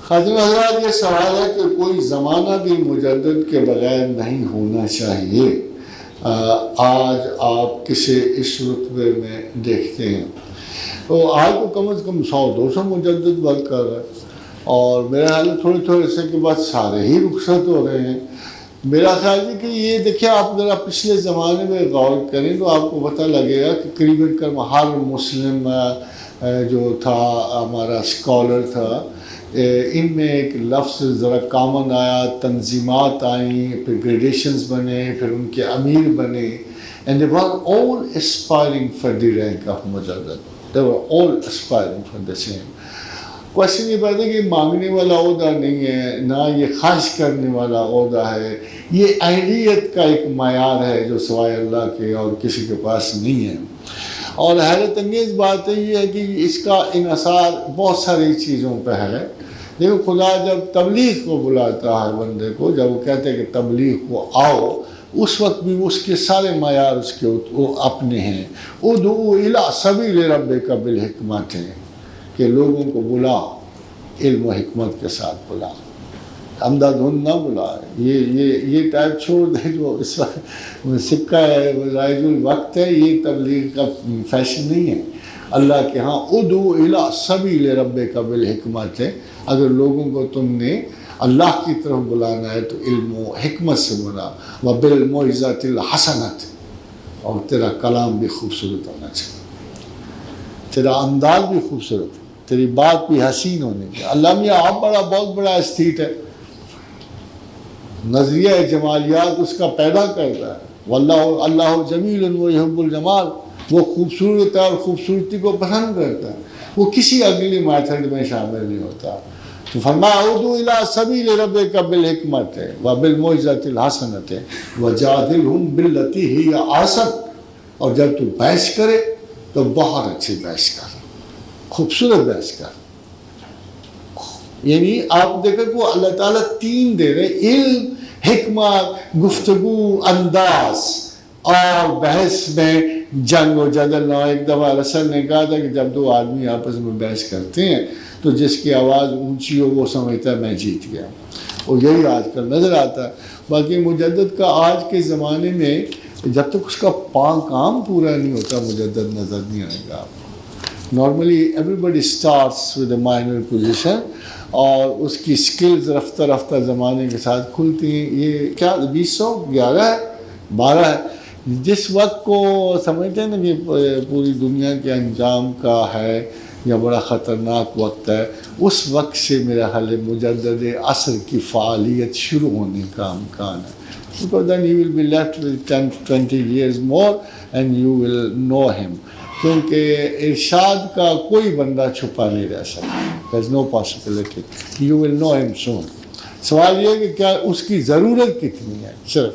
خاتون حضرات، یہ سوال ہے کہ کوئی زمانہ بھی مجدد کے بغیر نہیں ہونا چاہیے۔ آج آپ کسے اس رتبے میں دیکھتے ہیں؟ تو آج تو کم از کم 100-200 مجدد ورک کر رہے ہیں، اور میرا خیال ہے تھوڑے تھوڑے سے کے بعد سارے ہی رخصت ہو رہے ہیں۔ میرا خیال ہے کہ یہ دیکھیں، آپ ذرا پچھلے زمانے میں غور کریں تو آپ کو پتہ لگے گا کہ قریباً ہر مسلم جو تھا ہمارا اسکالر تھا، ان میں ایک لفظ ذرا کامن آیا، تنظیمات آئیں، پھر گریڈیشنز بنے، پھر ان کے امیر بنے، and they were all aspiring for the rank of Mujaddid. They were all aspiring for the same. Question یہ پیدا کہ مانگنے والا عہدہ نہیں ہے، نہ یہ خواہش کرنے والا عہدہ ہے، یہ اہلیت کا ایک معیار ہے جو سوائے اللہ کے اور کسی کے پاس نہیں ہے۔ اور حیرت انگیز بات یہ ہے کہ اس کا انحصار بہت ساری چیزوں پہ ہے۔ دیکھو، خدا جب تبلیغ کو بلاتا ہے بندے کو، جب وہ کہتے ہیں کہ تبلیغ کو آؤ، اس وقت بھی اس کے سارے معیار اس کے اپنے ہیں۔ ادعو الی سبیل ربک بالحکمت، کہ لوگوں کو بلا، علم و حکمت کے ساتھ بلا، اندھا دھند نہ بلا۔ یہ ٹائپ چھوڑ دے جو اس وقت سکہ ہے، رائج الوقت ہے، یہ تبلیغ کا فیشن نہیں ہے۔ اللہ کے ہاں ادعو الی سبیل ربک بالحکمت ہے، اگر لوگوں کو تم نے اللہ کی طرف بلانا ہے تو علم و حکمت سے بلا، وبالموعظۃ الحسنۃ، اور تیرا کلام بھی خوبصورت ہونا چاہیے، تیرا انداز بھی خوبصورت، تیری بات بھی حسین ہونی چاہیے۔ اللہ میاں آپ بہت بڑا ایستھیٹ ہے، نظریہ جمالیات اس کا پیدا کرتا ہے، واللہ جمیل ویحب الجمال، وہ خوبصورت ہے اور خوبصورتی کو پسند کرتا ہے، وہ کسی اگلی میتھڈ میں شامل نہیں ہوتا۔ تو فرمایا ادعو الی سبیل ربک بالحکمت وبالموعظۃ الحسنۃ وجادلہم باللتی ہی احسن، اور جب تو بحث کرے تو بہت اچھی بحث کر، خوبصورت بحث کر۔ یعنی آپ دیکھیں کہ اللہ تعالیٰ 3 دے رہے، علم، حکمت، گفتگو، انداز، اور بحث میں جنگ و جدل نہ۔ ایک دفعہ رسول نے کہا تھا کہ جب 2 آدمی آپس میں بحث کرتے ہیں تو جس کی آواز اونچی ہو وہ سمجھتا ہے میں جیت گیا، اور یہی آج کل نظر آتا ہے۔ باقی مجدد کا آج کے زمانے میں جب تک اس کا کام پورا نہیں ہوتا مجدد نظر نہیں آئے گا۔ Normally everybody starts with a minor position, اور اس کی سکلز رفتہ رفتہ زمانے کے ساتھ کھلتی ہیں۔ یہ کیا 2011 ہے، 12 ہے، جس وقت کو سمجھتے ہیں نا کہ پوری دنیا کے انجام کا ہے یا بڑا خطرناک وقت ہے، اس وقت سے میرا حال مجدد عصر کی فعالیت شروع ہونے کا امکان ہے۔ Because then you will be left with 10-20 years more and you will know him. کیونکہ ارشاد کا کوئی بندہ چھپا نہیں رہ سکتا۔ There is no possibility. You will know him soon. سوال یہ ہے کہ کیا اس کی ضرورت کتنی ہے، صرف